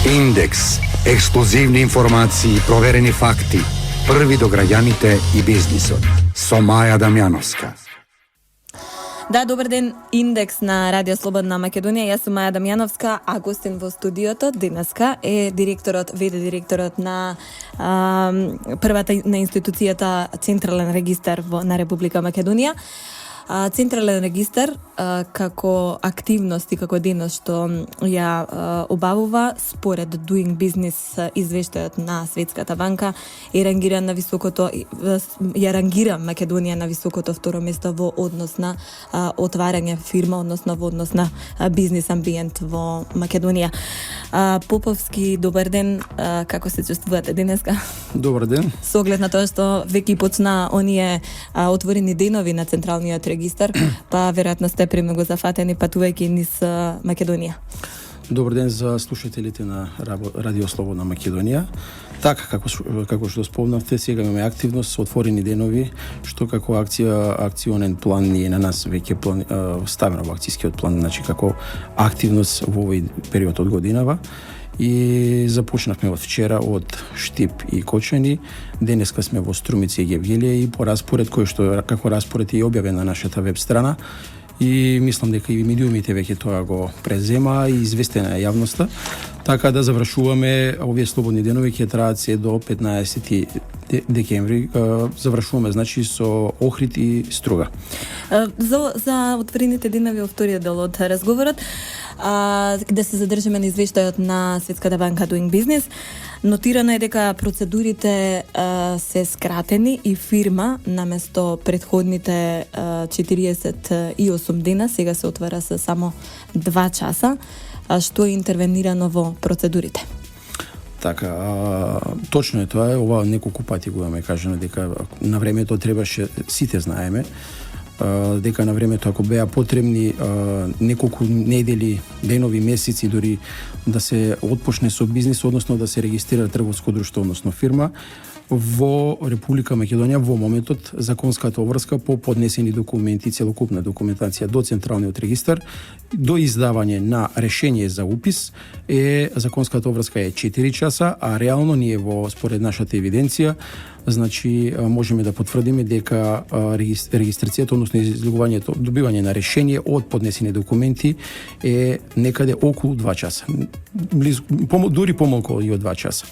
Индекс. Ексклузивни информации, проверени факти. Први до граѓаните и бизнисот. Со Маја Дамјановска. Да, добар ден, Индекс на Радио Слободна Македонија. Јас сум Маја Дамјановска, а гостин во студиото денеска е директорот, ВД директорот на првата на институцијата Централен регистар на Република Македонија. Централен регистар како активност и како дейност што ја обавува според Doing Business извештајот на Светската банка ја рангира Македонија на високото второ место во однос на отварање фирма, односно во однос на бизнис амбиент во Македонија. Поповски, добар ден, како се чувствувате денеска? Добар ден. Со оглед на тоа што веќе почна оние отворени денови на Централниот регистар, па веројатно сте премногу зафатени патувајќи низ Македонија. Добар ден за слушателите на Радио Слободна Македонија. Така како што спомнавте, сега имаме активност со отворени денови, што како акционен план ние на нас веќе ставено во акцијскиот план, значи како активност во овој период од годинава. И започнавме од вчера од Штип и Кочани. Денеска сме во Струмица и Гевгелија и по распоред кој што како распоред е објавен на нашата веб страна. И мислам дека и медиумите веќе тоа го презема и известена е јавноста. Така да завршуваме овие слободни денови ќе траат се до 15 декември. Завршуваме значи со Охрид и Струга. За отворените денови во вториот дел од разговорот, да се задржиме на извештајот на Светската банка Doing Business, нотирано е дека процедурите се скратени и фирма наместо предходните 48 дена сега се отвара со само 2 часа. Што е интервенирано во процедурите? Така, точно е тоа, ова неколку пати го имаме кажано дека на времето требаше, сите знаеме, дека на времето ако беа потребни неколку недели, денови, месеци дури да се отпочне со бизнис, односно да се регистрира трговско друштво, односно фирма, во Република Македонија во моментот законската обврска по поднесени документи, целокупна документација до Централниот регистар, до издавање на решение за упис законската обврска е 4 часа, а реално ние според нашата евиденција, значи можеме да потврдиме дека регистрацијата, односно добивање на решение од поднесени документи е некаде околу 2 часа. Дури помалку и од 2 часа.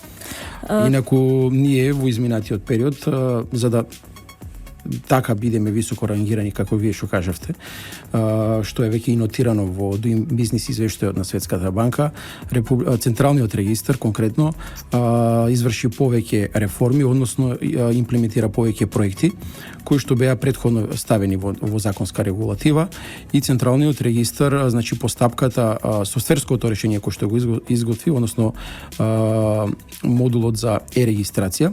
Инаку ние во изминатиот период, за да така бидеме високо рангирани, како вие што кажавте, што е веќе и нотирано во Doing Business извештајот на Светската банка, Централниот регистар конкретно изврши повеќе реформи, односно имплементира повеќе проекти кои што беа претходно ставени во законска регулатива, и Централниот регистар, значи постапката, софтверското решение кој што го изготви, односно модулот за регистрација,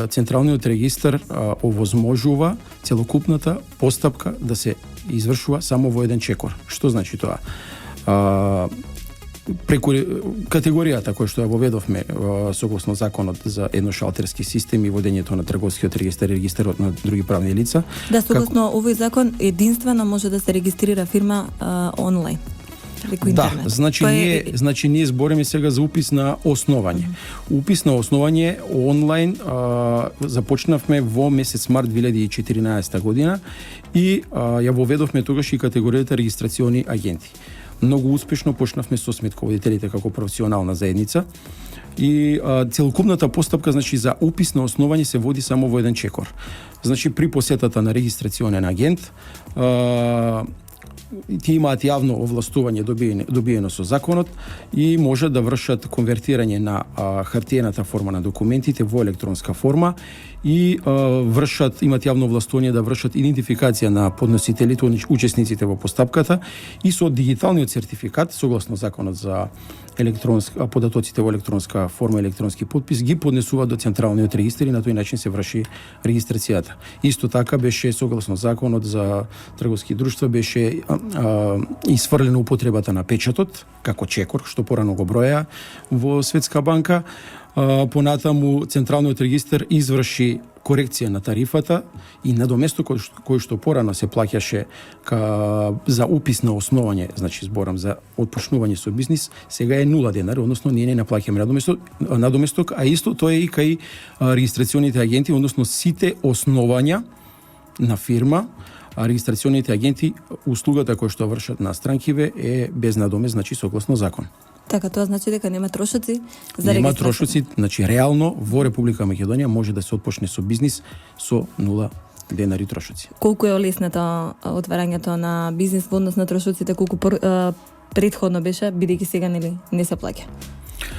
Централниот регистар овозможува целокупната постапка да се извршува само во еден чекор. Што значи тоа? Преку категоријата која што ја воведовме согласно законот за едношалтерски систем и водењето на трговскиот регистар и регистарот на други правни лица. Да, согласно овој закон единствено може да се регистрира фирма онлайн. Да, значи ние збориме сега за упис на основање. Упис на основање онлайн започнавме во месец март 2014 година и ја воведовме тогаш и категоријата регистрациони агенти. Многу успешно почнавме со сметководителите како професионална заедница и целокупната постапка, значи за упис на основање се води само во еден чекор. Значи при посетата на регистрационен агент ти имаат јавно овластување добиено со законот и може да вршат конвертирање на хартиената форма на документите во електронска форма и имаат јавно овластување да вршат идентификација на подносителите, учесниците во постапката, и со дигиталниот сертификат согласно законот за податоците во електронска форма, електронски подпис, ги поднесуваат до Централниот регистар и на тој начин се врши регистрацијата. Исто така беше согласно законот за трговски друштва беше исфрлена употребата на печатот како чекор, што порано го броја во Светска банка. Понатаму Централниот регистар изврши корекција на тарифата и надоместо кој што порано се плаќаше за упис на основање, значи зборам за отпочнување со бизнис, сега е 0 денари, односно ние не наплаќаме надоместок, а исто тоа е и кај регистрационите агенти, односно сите основања на фирма, а регистрационите агенти, услугата која што вршат на странкиве е без надомест, значи согласно закон. Така, тоа значи дека нема трошоци за регистрација? Нема трошоци, значи реално во Република Македонија може да се отпочне со бизнис со 0 денари трошоци. Колку е олеснато отварањето на бизнис во однос на трошоците, колку претходно беше, бидејќи сега нели не се плаќа?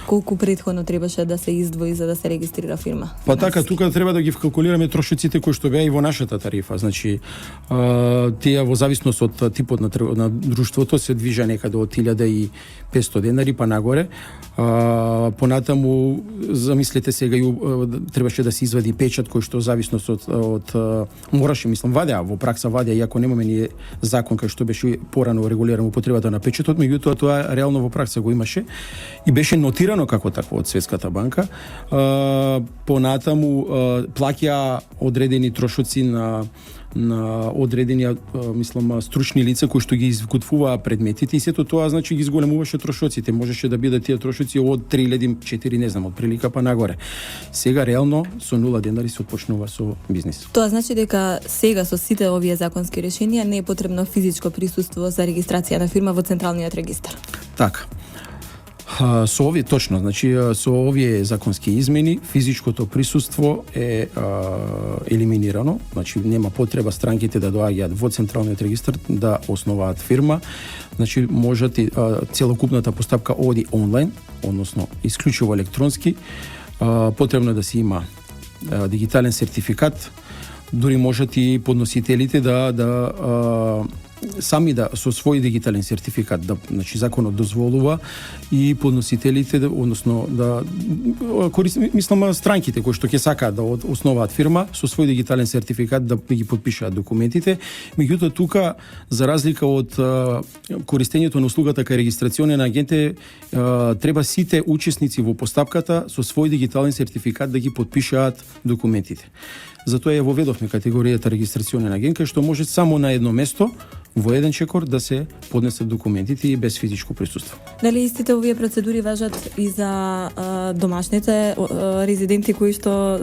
Колку претходно требаше да се издвои за да се регистрира фирма? Па така, тука треба да ги вкалкулираме трошоците кои што беа и во нашата тарифа. Значи, тие во зависност од типот на друштвото се движа некаде од 1500 денари па нагоре. Понатаму, замислете сега, требаше да се извади печат кој што зависност од мораше, мислам, вадеа, во пракса вадеа, иако немаме ние закон кај што беше порано регулирано употребата на печатот, меѓутоа тоа реално во пракса го имаше и беше нотирано како такво од Светската банка. Понатаму плаќа одредени трошоци на одредени, мислам, стручни лица кои што ги изготвуваа предметите и сето тоа, значи, ги зголемуваше трошоците. Можеше да бидат тие трошоци од 3000, 4, не знам, од прилика па нагоре. Сега реално со 0 денари се отпочнува со бизнис. Тоа значи дека сега со сите овие законски решенија не е потребно физичко присуство за регистрација на фирма во централниот регистар. Така. Со овие точно, значи со овие законски измени физичкото присуство е елиминирано, значи нема потреба странките да доаѓаат во централниот регистар да основаат фирма, значи можат и целокупната постапка оди онлайн, односно исклучиво електронски, потребно е да се има дигитален сертификат, дури можат и подносителите да сами да со свој дигитален сертификат, значи законот дозволува и подносителите, односно да мислам странките кои што ќе сакаат да основаат фирма со свој дигитален сертификат да ги потпишаат документите. Меѓутоа тука, за разлика од користењето на услугата кај регистрационен агент, треба сите учесници во постапката со свој дигитален сертификат да ги потпишаат документите. Затоа ја воведовме категоријата регистрационен агент, кај што може само на едно место во еден чекор да се поднесат документите и без физичко присуство. Дали истите овие процедури важат и за домашните резиденти кои што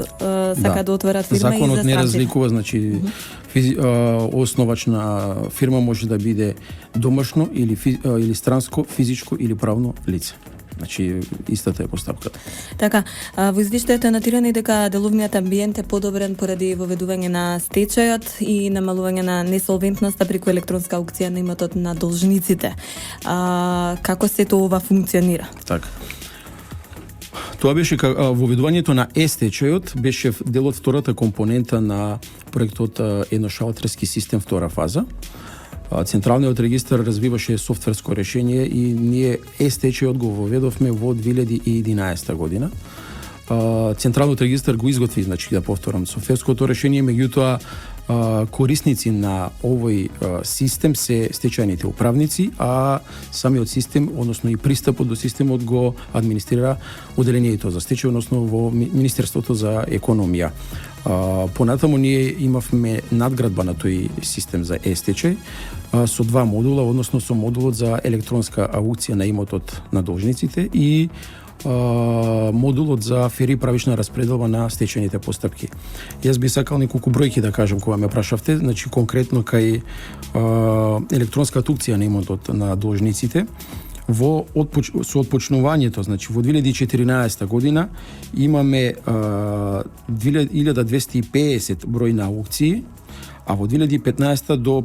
сакаат да отворат фирма? Законот и за не странците? разликува, значи основач на фирма може да биде домашно или странско, физичко или правно лице. Значи, истата е постапката. Така, во извештајот е нотирано и дека деловниот амбиент е подобрен поради воведување на стечајот и намалување на несолвентноста преку електронска аукција на имотот на должниците. Како се тоа функционира? Така. Тоа беше воведувањето на стечајот, беше дел од втората компонента на проектот едношалтерски систем втора фаза. Централниот регистар развиваше софтверско решение и ние стечајот го воведовме во 2011 година. Централниот регистар го изготви, значи да повторам, софтверското решение, меѓутоа корисници на овој систем се стечајните управници, а самиот систем, односно и пристапот до системот го администрира оделението за стечај, односно во Министерството за економија. Понатаму ние имавме надградба на тој систем за стечај со два модула, односно со модулот за електронска аукција на имотот на должниците и модулот за фери правична распределба на стечајните постапки. Јас би сакал неколку бројки да кажам кога ме прашавте, значи конкретно кај електронската аукција на имотот на должниците, со отпочнувањето, значи во 2014 година имаме 1250 број на аукции, а во 2015 до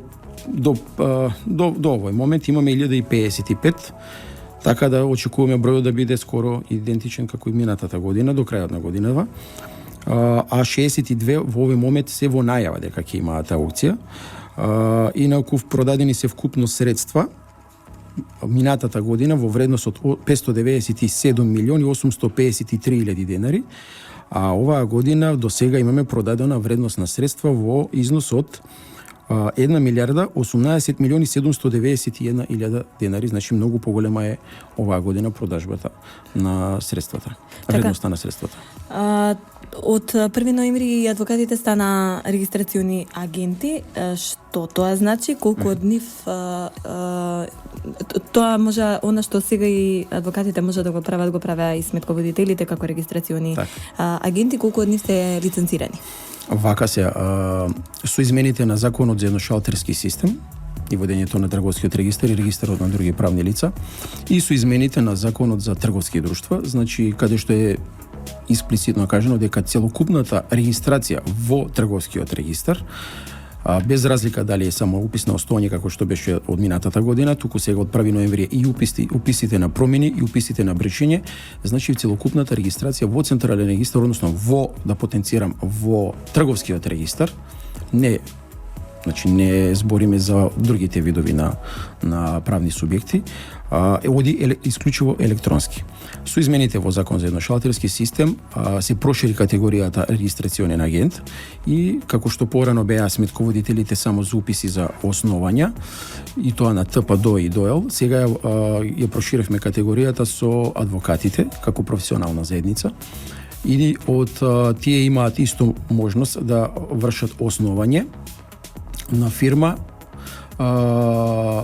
овој момент имаме 1055, така да очекуваме бројот да биде скоро идентичен како и минатата година, до крајот на годината. А 62 во овој момент се во најава дека ќе имаат аукција. Инаку продадени се вкупно средства минатата година во вредност од 597 милиони 853 илјади денари, а оваа година до сега имаме продадена вредност на средства во износ од 1 милиарда 18 милиони 791 илјада денари, значи многу поголема е оваа година продажбата на средствата, вредноста на средствата. Од 1 ноември адвокатите стана регистрациони агенти. Што тоа значи? Колку од нив тоа може, она што сега и адвокатите може да го правеа и сметководителите како регистрациони агенти, колку од нив се лиценцирани? Вака се, со измените на Законот за едношалтерски систем и водењето на трговскиот регистар и регистарот на други правни лица и со измените на Законот за трговски друштва, значи каде што е експлицитно кажано дека целокупната регистрација во трговскиот регистар, без разлика дали е само упис на основање како што беше од минатата година, туку сега од 1 ноември и уписите на промени и уписите на бришење, значи целокупната регистрација во централен регистар, односно да потенцирам во трговскиот регистар, не збориме за другите видови на правни субјекти, оди исклучиво електронски. Со измените во Закон за едношалтерски систем се прошири категоријата регистрационен агент и како што порано беа сметководителите само за уписи за основања и тоа на ТПДО и ДОЕЛ, сега ја проширивме категоријата со адвокатите како професионална заедница и од тие имаат исто можност да вршат основање на фирма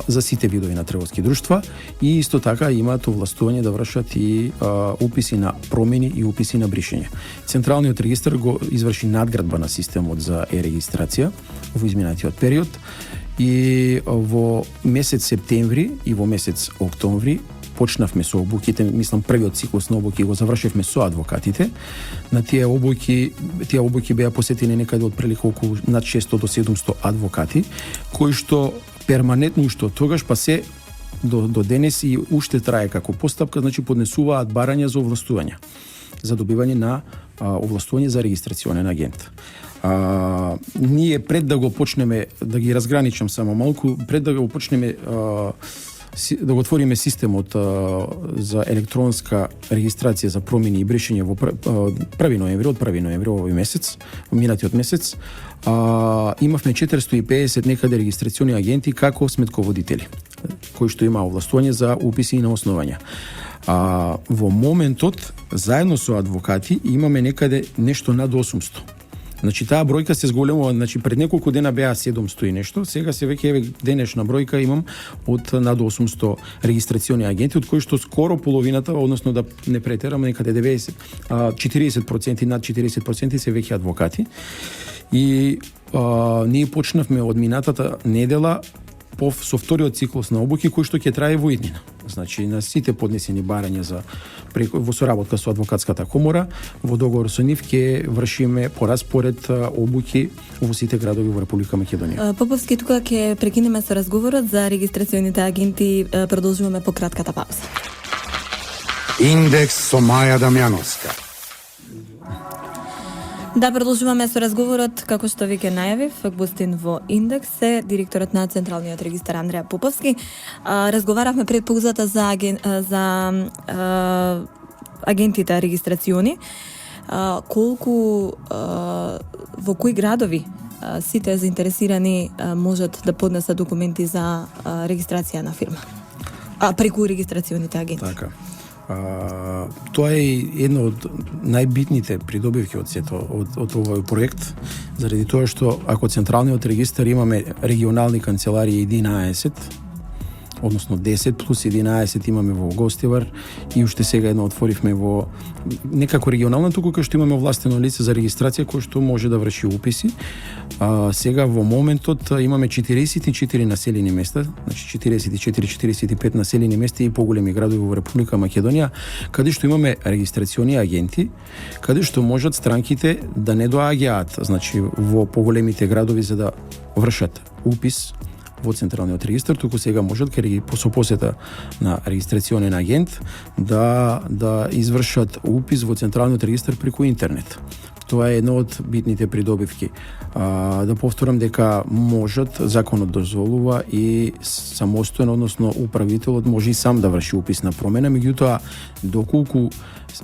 за сите видови на трговски друштва и исто така имаат овластување да вршат и уписи на промени и уписи на бришење. Централниот регистар го изврши надградба на системот за е-регистрација во изминатиот период и во месец септември и во месец октомври почнавме со обуките, мислам првиот циклус на обуки го завршивме со адвокатите. На тие обуки беа посетени некаде од прилика околу над 600 до 700 адвокати, кои што перманентно уште тогаш па се до денес и уште трае како постапка, значи поднесуваат барања за овластување, за добивање на овластување за регистрационен агент. Ние пред да го почнеме, да ги разграничам само малку, пред да го почнеме да го отвориме системот за електронска регистрација за промени и бришење во 1 ноември, од 1 ноември овој месец, минатиот месец, имавме 450 некаде регистрациони агенти како сметководители, кои што има овластување за уписи и на основања. Во моментот, заедно со адвокати, имаме некаде нешто над 800. Значи таа бројка се зголемува, значи пред неколку дена беа 700 и нешто, сега се веќе денешна бројка имам од над 800 регистрациони агенти, од кои што скоро половината, односно да не претерам, некаде 40%, над 40% се веќе адвокати. И ние почнавме од минатата недела со вториот циклус на обуки кој што ќе трае во иднина. Значи на сите поднесени барања во соработка со адвокатската комора, во договор со нив ќе вршиме по распоред обуки во сите градови во Република Македонија. Поповски, тука ќе прекинеме со разговорот за регистрационите агенти, продолжуваме по кратката пауза. Индекс со Маја Дамјановска. Да, продолжуваме со разговорот, како што веќе најавив, гостин во Индекс е директорот на Централниот регистар Андреја Поповски. Разговаравме пред паузата за агентите регистрациони. Колку во кои градови сите заинтересирани можат да поднесат документи за регистрација на фирма? Преку регистрационите агенти. Така. Тоа е едно од најбитните придобивки од овој проект, заради тоа што ако Централниот регистар имаме регионални канцеларии 11, односно 10 плюс 11 имаме во Гостивар и уште сега едно отворивме во некако регионално, туку кај што имаме овластено лице за регистрација кој што може да врши уписи. Сега во моментот имаме 44 населени места, значи 44-45 населени места и поголеми градови во Република Македонија, каде што имаме регистрациони агенти, каде што можат странките да не доаѓаат, значи во поголемите градови за да вршат упис во Централниот регистар, туку сега можат со посета на регистрационен агент да извршат упис во Централниот регистар преку интернет. Тоа е едно од битните придобивки. Да повторам дека можат, законот дозволува и самостојно, односно управителот може и сам да врши упис на промена, меѓутоа доколку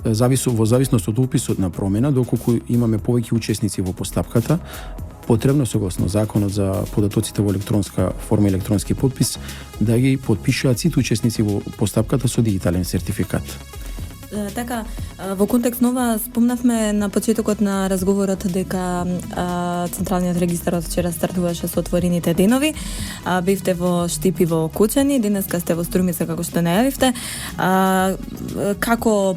во зависност од уписот на промена, доколку имаме повеќе учесници во постапката, потребно согласно законот за податоците во електронска форма, електронски подпис, да ги подпишаат сите учесници во постапката со дигитален сертификат. Така, во контекст нова спомнавме на почетокот на разговорот дека Централниот регистар од вчера стартуваше со отворените денови. Бевте во Штип и во Кучани, денеска сте во Струмица како што најавивте. Како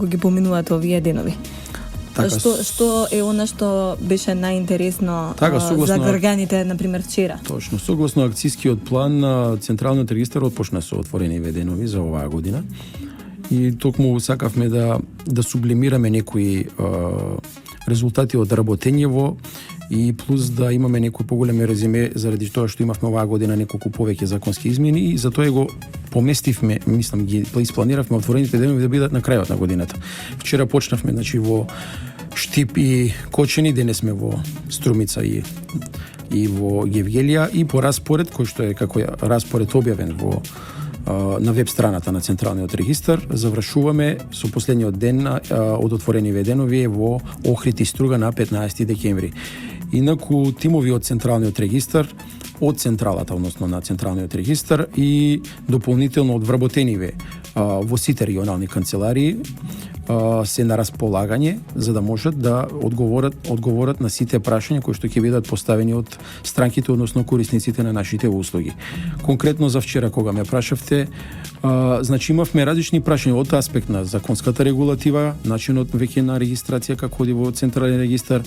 ги поминувате овие денови? Така, што е она што беше најинтересно за граѓаните, например, вчера? Точно, согласно акцијскиот план, Централниот регистар отпочна со отворени денови за оваа година. И токму сакавме да сублимираме некои резултати од работењево и плюс да имаме некој поголеме резиме заради тоа што имавме оваа година неколку повеќе законски измени и затоа го поместивме, мислам ги испланиравме отворените денови да бидат на крајот на годината. Вчера почнавме во Штип и Кочани, денес сме во Струмица и во Гевгелија и по распоред кој што е како распоред објавен на веб страната на Централниот регистар, завршуваме со последниот ден од отворени денови во Охрид и Струга на 15 декември. Инаку тимови од Централниот регистар, од централата, односно на Централниот регистар и дополнително од вработениве во сите регионални канцеларии се на располагање за да можат да одговорат на сите прашања кои што ќе бидат поставени од странките, односно корисниците на нашите услуги. Конкретно за вчера кога ме прашавте, значи имавме различни прашања од аспект на законската регулатива, начинот веќе на регистрација како оди во Централен регистар.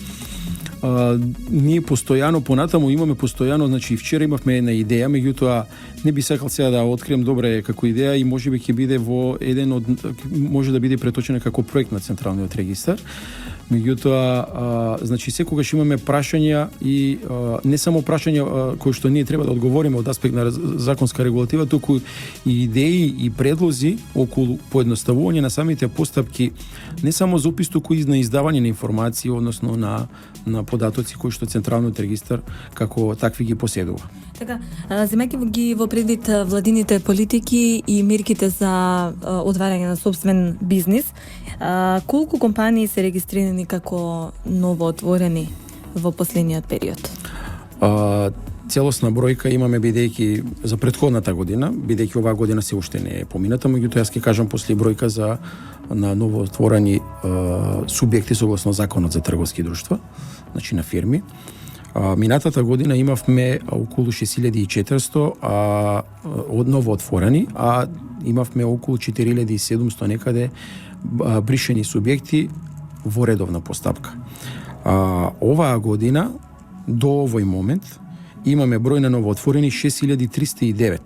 Ние постојано понатаму имаме постојано, значи вчера имавме една идеја, меѓутоа не би сакал сега да открием добре како идеја и можеби ќе биде може да биде преточена како проект на Централниот регистар. Меѓутоа, значи секогаш имаме прашања и не само прашања кои што ние треба да одговориме од аспект на законска регулатива, туку и идеи и предлози околу поедноставување на самите постапки, не само за опис, туку и на издавање на информации, односно на податоци кои што Централниот регистар како такви ги поседува. Така, земејќи ги во предвид владините политики и мерките за отварање на собствен бизнис, колку компании се регистрирани како новоотворени во последниот период? Целосна бројка имаме бидејќи за претходната година, бидејќи оваа година се уште не е помината, меѓутоа јас ќе кажам после бројка на новоотворени субјекти согласно законот за трговски друштва, значи на фирми. Минатата година имавме околу 6400 од новоотворени, а имавме околу 4700 некаде бришени субјекти во редовна постапка. Оваа година до овој момент имаме број на новоотворени 6309.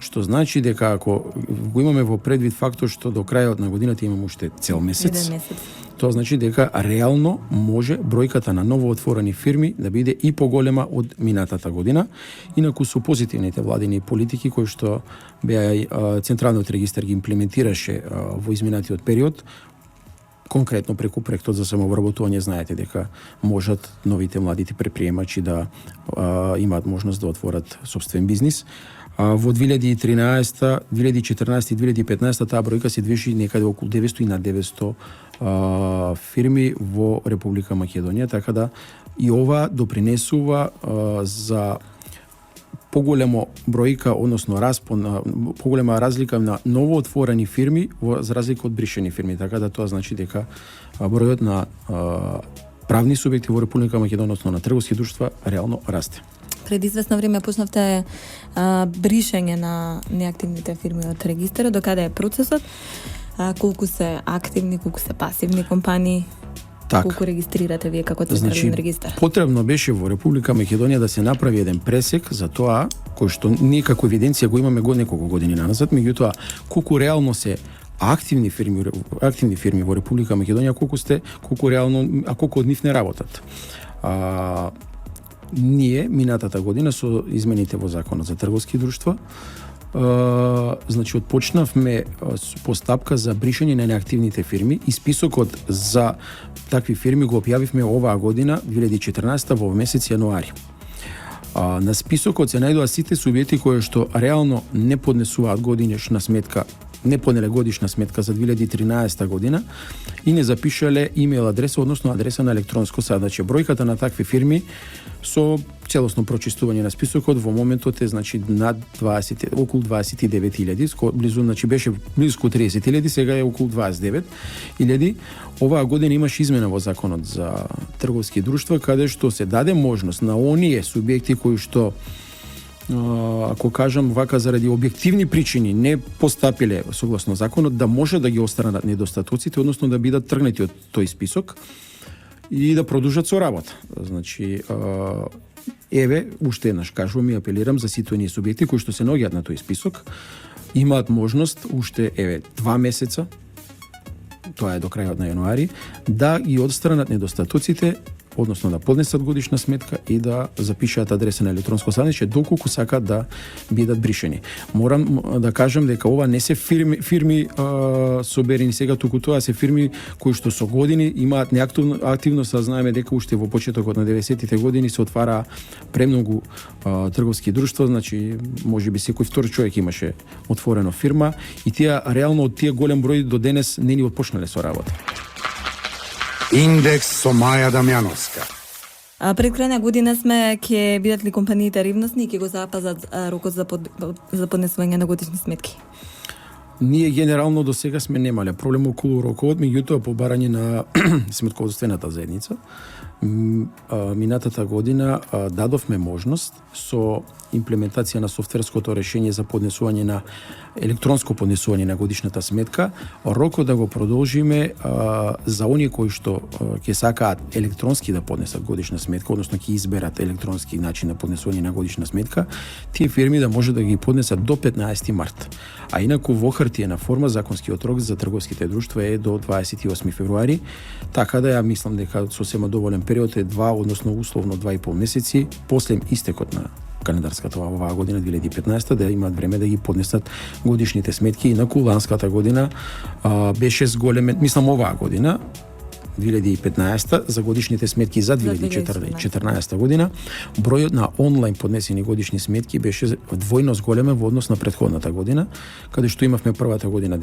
Што значи дека ако го имаме во предвид фактор што до крајот на годината имаме уште цел месец, тоа значи дека реално може бројката на новоотворени фирми да биде и поголема од минатата година, инаку со позитивните владини политики кои што беа Централниот регистар ги имплементираше во изминатиот период, конкретно преку проектот за самовработување, знаете дека можат новите младите предприемачи да имаат можност да отворат собствен бизнис. Во 2013, 2014 и 2015 таа бројка се движи некаде околу 900 и над 900 фирми во Република Македонија, така да и ова допринесува за поголема бројка, односно поголема разлика на новоотворени фирми за разлика од бришени фирми, така да тоа значи дека бројот на правни субјекти во Република Македонија, односно на трговски друштва, реално расте. Пред известно време почнавте бришење на неактивните фирми од регистарот. Докаде е процесот? Колку се активни, колку се пасивни компании? Колку регистрирате вие како Централен регистар? Потребно беше во Република Македонија да се направи еден пресек за тоа кој што ние како евиденција го имаме неколку години назад, меѓутоа колку реално се активни фирми во Република Македонија, колку реално, а колку од нив не работат. Ние минатата година со измените во законот за трговски друштва, значи отпочнавме постапка за бришење на неактивните фирми и списокот за такви фирми го објавивме оваа година 2014 во месец јануари. На списокот се најдоа сите субјекти кои што реално не поднесуваат годинешна сметка не поднеле годишна сметка за 2013 година и не запишале имейл адреса, односно адреса на електронско садање. Бројката на такви фирми со целосно прочистување на списокот во моментот е над 20, околу 29.000, близу, беше близко 30.000, сега е околу 29.000. Оваа година имаш измена во законот за трговски друштва, каде што се даде можност на оние субјекти кои што, ако кажам вака, заради објективни причини не постапиле согласно законот, да може да ги отстранат недостатоците, односно да бидат тргнати од тој список и да продолжат со работа. Еве, уште еднаш кажувам и апелирам за сите оние субјекти кои што се наоѓаат на тој список, имаат можност уште 2 месеца, тоа е до крајот на јануари, да ги отстранат недостатоците, односно да поднесат годишна сметка и да запишат адреса на електронско садање доколку сакаат да бидат бришени. Морам да кажам дека ова не се фирми соберени сега, туку тоа се фирми кои што со години имаат неактивно, знаеме дека уште во почетокот на 90-тите години се отвара премногу трговски друштва, можеби секој втор човек имаше отворено фирма и тие реално од тие голем број до денес не ни отпочнале со работа. Индекс со Маја Дамјановска. Пред крај на година сме, ќе бидат ли компаниите ревностни и ќе го запазат рокот за поднесување на годишни сметки? Ние генерално до сега сме немале проблем околу рокот, меѓутоа по барање на сметководствената заедница, минатата година дадовме можност со имплементација на софтверското решение за поднесување на електронско поднесување на годишната сметка, рокот да го продолжиме за оние кои што ќе сакаат електронски да поднесат годишна сметка, односно ќе изберат електронски начин на поднесување на годишна сметка, тие фирми да може да ги поднесат до 15 март. А инаку во хартиена форма законскиот рок за трговските друштва е до 28 февруари, така да ја мислам дека сосема доволен период е 2, односно условно 2,5 месеци после истекот на календарската оваа година 2015 да имаат време да ги поднесат годишните сметки. Инаку ланската година беше зголемен, мислам оваа година 2015 за годишните сметки за 2014 година, бројот на онлайн поднесени годишни сметки беше двојно зголемен во однос на претходната година, каде што имавме првата година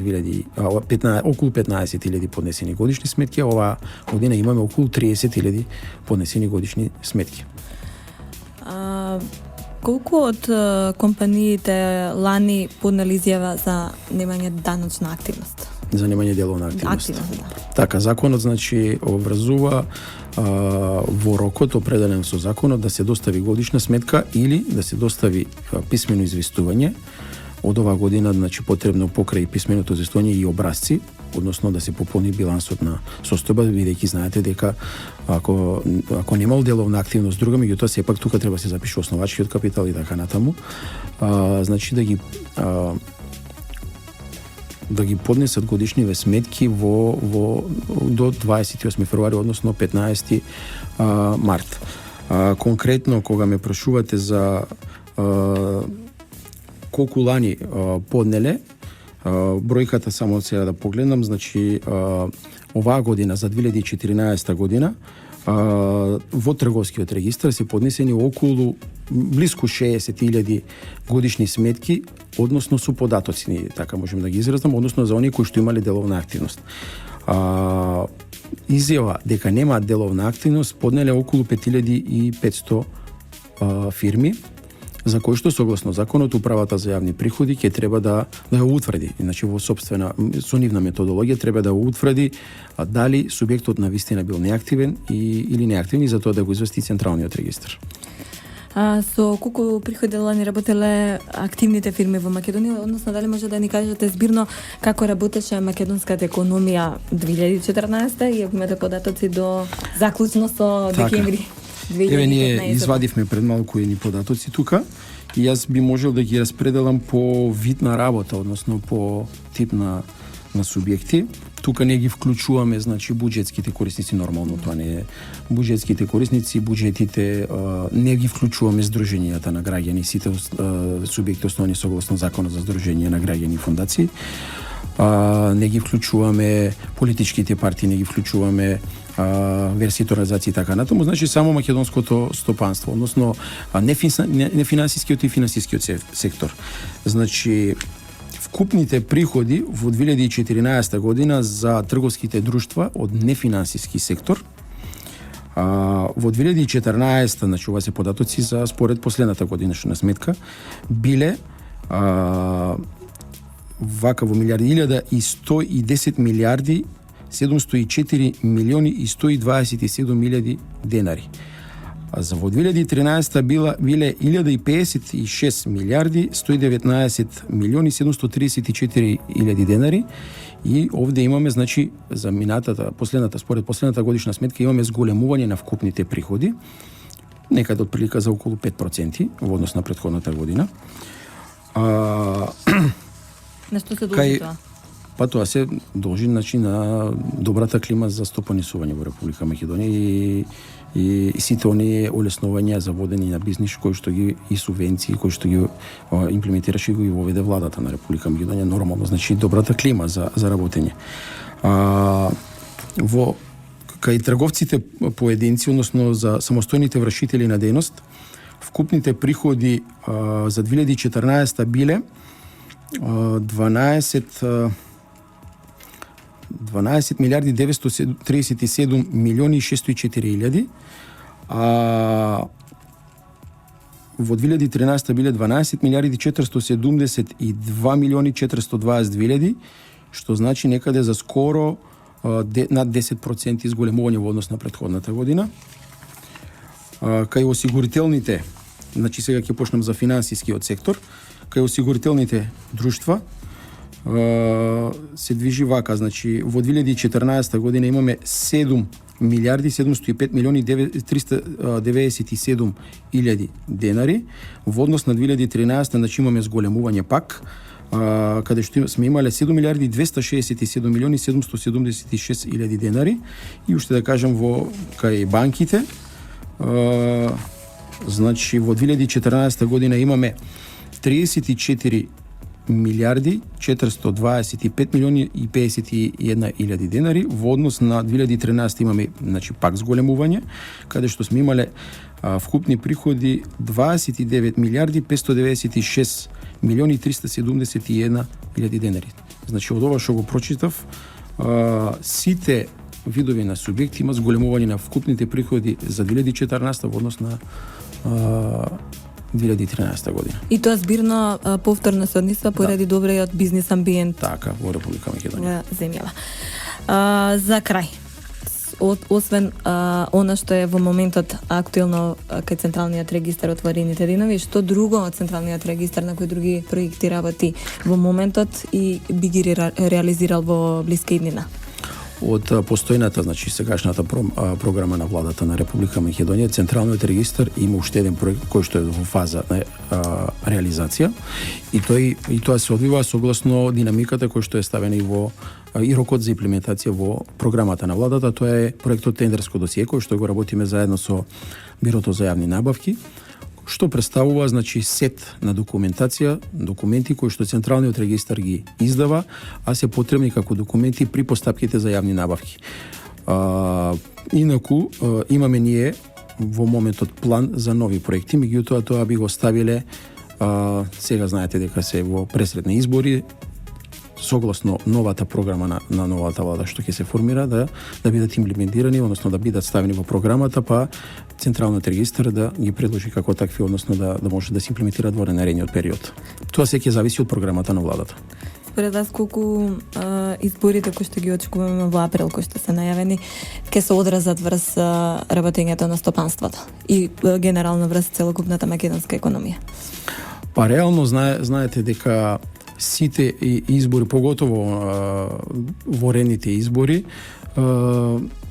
околу 15.000 поднесени годишни сметки, а оваа година имаме околу 30.000 поднесени годишни сметки. Колку од компаниите лани поднели изјава за немање даночна активност? За немање деловна активност. Да. Така, законот обврзува во рокот определен со законот да се достави годишна сметка или да се достави писмено известување. Од оваа година потребно покрај писменото известување и образци, односно да се пополни билансот на состојба, бидејќи знаете дека ако немал деловна активност друга, меѓутоа сепак тука треба да се запише основачкиот капитал и така натаму, да ги поднесат годишниве сметки до 28 февруари, односно 15 март. Конкретно, кога ме прашувате за колку лани поднеле, бројката само сега да погледнам, оваа година за 2014 година во трговскиот регистар се поднесени околу близко 60.000 годишни сметки, односно со податоци, така можем да ги изразам, односно за оние кои што имале деловна активност. Изјава дека немаат деловна активност поднеле околу 5.500 фирми, за кои што согласно законот управата за јавни приходи ќе треба да ја утврди. Во со нивна методологија треба да утврди дали субјектот на вистина бил неактивен или неактивен и за тоа да го извести Централниот регистар. Со колку приходи лани работеле активните фирми во Македонија, односно дали може да ни кажете збирно како работеше македонската економија 2014 и ако имате податоци до заклучно со декември 2015? Еве, ние извадивме пред малку едни податоци тука и јас би можел да ги распределам по вид на работа, односно по тип на субјекти. Тука не ги вклучуваме, буџетските корисници, нормално тоа не е. Буџетските корисници, буџетите, не ги вклучуваме здруженијата на граѓани, сите субјекти основани согласно законот за здруженија на граѓани и фондации. Не ги вклучуваме политичките партии, не ги вклучуваме версиите организации и така натаму, само македонското стопанство, односно не финансискиот и финансискиот сектор. вкупните приходи во 2014 година за трговските друштва од нефинансиски сектор. Во 2014, значи ова се податоци за според последната годинашна сметка, биле вака во милиарди 1110 милиарди 704 милиони и 127 милиарди денари. А за во 2013 биле 1056 милиарди 119 милиони 734 илјади денари и овде имаме, значи, за според последната годишна сметка имаме зголемување на вкупните приходи, некаде од прилика за околу 5% во однос на претходната година. На што се должи тоа? Па тоа се должи, значи, на добрата клима за стопанисување во Република Македонија и сите оние олеснувања за водење на бизнис кои што ги и субвенции кои што ги имплементираше и го воведе владата на Република Македонија, нормално, значи добрата клима за работење. Во кај трговците поединци, односно за самостојните вршители на дејност, вкупните приходи за 2014 биле 12 милиарди 937 милиони и 604 илјади, во 2013 биле 12 милиарди 472 милиони 422 илјади, што значи некаде за скоро над 10% изголемување во однос на претходната година. Кај осигурителните, значи сега ќе почнем за финансискиот сектор, кај осигурителните друштва се движи вака, значи во 2014 година имаме 7 милиарди 705 милиони 397 илјади денари, во однос на 2013 значи имаме зголемување пак, каде што сме имале 7 милиарди 267 милиони 776 илјади денари и уште да кажем во кај банките, значи во 2014 година имаме 34 милиарди 425 милиони и 51 илјади денари, во однос на 2013 имаме, значи, пак зголемување, каде што сме имале вкупни приходи 29 милиарди 596 милиони 371 илјади денари. Значи, од ова што го прочитав, сите видови на субјекти има зголемување на вкупните приходи за 2014 во однос на 2013 година. И тоа збирно повторно се однесува поради добриот бизнис амбиент. Така, во Република Македонија. Земјава. За крај, освен она што е во моментот актуелно кај Централниот регистар отворените денови, што друго од Централниот регистар, на кои други проекти работи во моментот и би ги реализирал во блиска иднина? Од постојната, значи сегашната програма на владата на Република Македонија, Централниот регистар има уште еден проект кој што е во фаза на реализација и тоа се одвива согласно динамиката кој што е ставена и рокот за имплементација во програмата на владата. Тоа е проектот тендерско досие кој што го работиме заедно со Бирото за јавни набавки, што представува, значи, сет на документација, документи кои што Централниот регистар ги издава, а се потребни како документи при постапките за јавни набавки. Инаку, имаме ние во моментот план за нови проекти, меѓутоа тоа би го ставиле, сега знаете дека се во пресредни избори, согласно новата програма на новата влада што ќе се формира, да бидат имплементирани, односно да бидат ставени во програмата, па Централниот регистар да ги предложи како такви, односно да може да се имплементираат во наредниот период. Тоа се ќе зависи од програмата на владата. Според вас, колку изборите кои што ги очекуваме во април, кои што се најавени, ќе се одразат врз работењето на стопанството и генерално врз целокупната македонска економија? Па реално знаете дека сите избори, поготово во редните избори,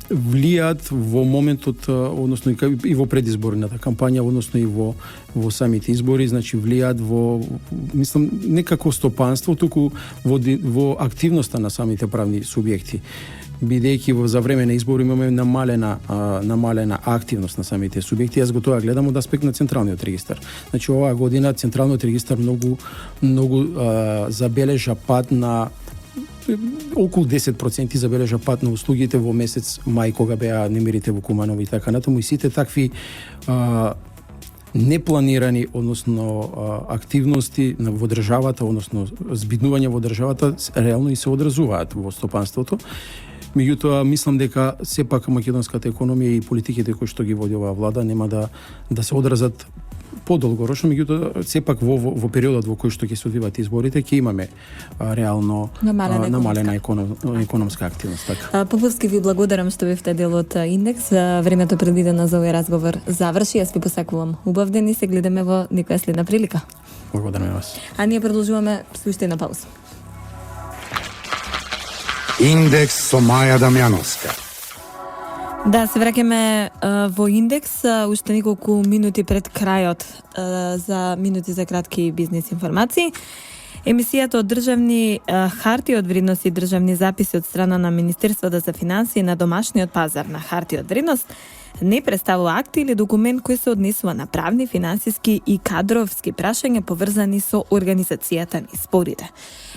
влијаат во моментот, односно и во предизборната кампања, односно и во самите избори, значи влијаат мислам, не како стопанство, туку во активноста на самите правни субјекти. Бидејќи за време на избори имаме намалена активност на самите субјекти. Јас го тоа гледам од аспект на Централниот регистар. Значи оваа година Централниот регистар многу забележа пад на околу 10% забележа пад на услугите во месец мај, кога беа немирите во Куманово и така натаму, и сите такви непланирани, односно активности во државата, односно збиднување во државата, реално и се одразуваат во стопанството. Меѓутоа, мислам дека сепак македонската економија и политиките кои што ги води оваа влада нема да се одразат подолгорочно, меѓутоа сепак во периодот во кој што ќе се одвиваат изборите ќе имаме реално намалена економска активност. Така. Поповски, ви благодарам што бевте дел од Индекс. Времето предвидено за овој разговор заврши. Јас ви посакувам убав ден и се гледаме во некоја следна прилика. Благодарам вас. А ние продолжуваме со уште една пауза. Индекс со Маја Дамјановска. Да, се враќаме во Индекс уште неколку минути пред крајот за минути за кратки бизнес информации. Емисијата од државни хартии од вредност и државни записи од страна на Министерството за финансии на домашниот пазар на хартии од вредност не представува акт или документ кој се однесува на правни, финансиски и кадровски прашања поврзани со организацијата низ спорите.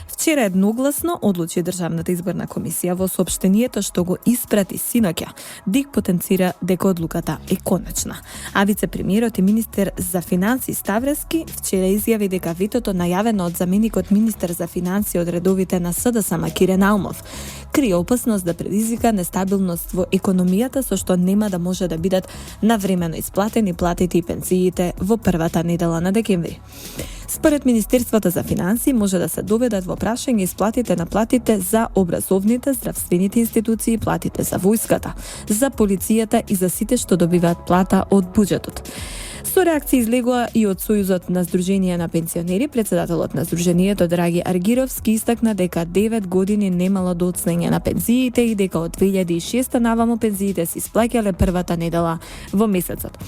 Вчера едногласно одлучи Државната изборна комисија во соопштението што го испрати синоќа, да потенцира дека одлуката е конечна. А вице-премиерот и министер за финансии Ставрески вчера изјави дека ветото најавено од заменикот министер за финансии од редовите на СДСМ Кирен Алмов крие опасност да предизвика нестабилност во економијата со што нема да може да бидат навремено исплатени платите и пензиите во првата недела на декември. Според Министерството за финансии може да се доведат во прашање исплатите на платите за образовните, здравствените институции, платите за војската, за полицијата и за сите што добиваат плата од буџетот. Со реакција излегува и од Сојузот на Сдружение на пензионери. Председателот на Сдруженијето Драги Аргировски истакна дека 9 години немало доцнење на пензиите и дека од 2006 наваму пензиите се исплаќале првата недела во месецот.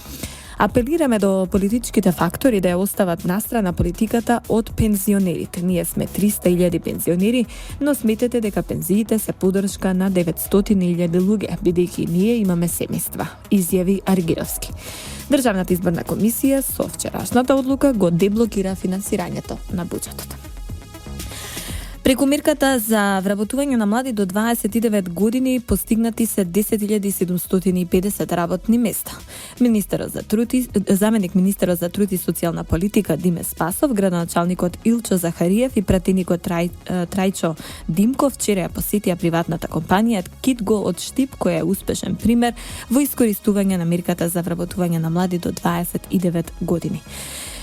Апелираме до политичките фактори да ја остават настрана политиката од пензионерите. Ние сме 300.000 пензионери, но сметете дека пензиите се поддршка на 900.000 луѓе, бидејќи ние имаме семејства, изјави Аргировски. Државната изборна комисија со вчерашната одлука го деблокира финансирањето на буџетот. Преку мерката за вработување на млади до 29 години постигнати се 10.750 работни места. Заменик министерот за труд и социјална политика Диме Спасов, градоначалникот Илчо Захариев и пратеникот Трајчо Димков вчера ја посетија приватната компанија Китго од Штип, која е успешен пример во искористување на мерката за вработување на млади до 29 години.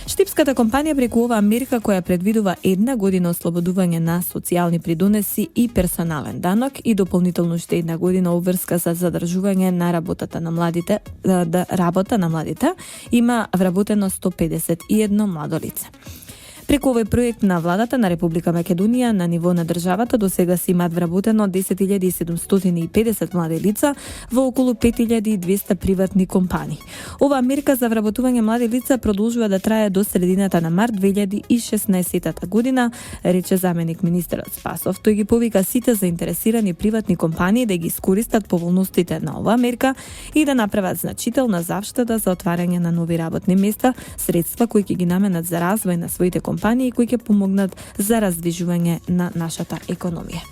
Штипската компанија преку оваа мерка која предвидува 1 година ослободување на социјални придонеси и персонален данок и дополнително уште 1 година обврска за задржување на работа на младите, има вработено 151 младо лице. Преку овој проект на владата на Република Македонија на ниво на државата до сега се имаат вработено 10.750 млади лица во околу 5.200 приватни компании. Оваа мерка за вработување млади лица продолжува да трае до средината на март 2016 година, рече заменик министерот Спасов. Тој ги повика сите заинтересирани приватни компании да ги искористат поволностите на оваа мерка и да направат значителна завштеда за отварање на нови работни места, средства кои ќе ги наменат за развој на своите компании кои ќе помогнат за раздвижување на нашата економија.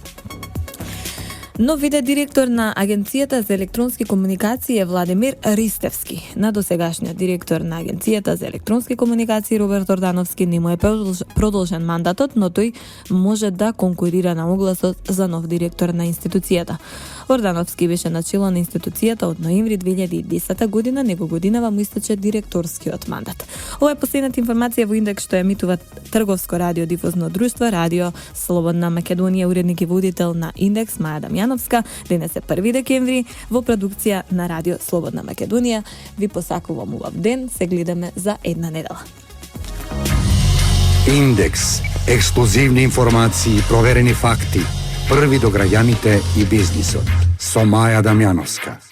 Нов виде директор на Агенцијата за електронски комуникации е Владимир Ристевски. На досегашниот директор на Агенцијата за електронски комуникации Роберт Ордановски не му е продолжен мандатот, но тој може да конкурира на огласот за нов директор на институцијата. Ордановски беше начело на институцијата од ноември 2010 година, него годинава му истече директорскиот мандат. Ова е последната информација во Индекс што емитува Трговско радиодифузно друштво Радио Слободна Македонија. Уредник и водител на Индекс Маја Дамјановска. Денес е 1 декември во продукција на Радио Слободна Македонија. Ви посакувам убав ден, се гледаме за една недела. Индекс. Ексклузивни информации, проверени факти. Први до граѓаните и бизнисот. Со Маја Дамјановска.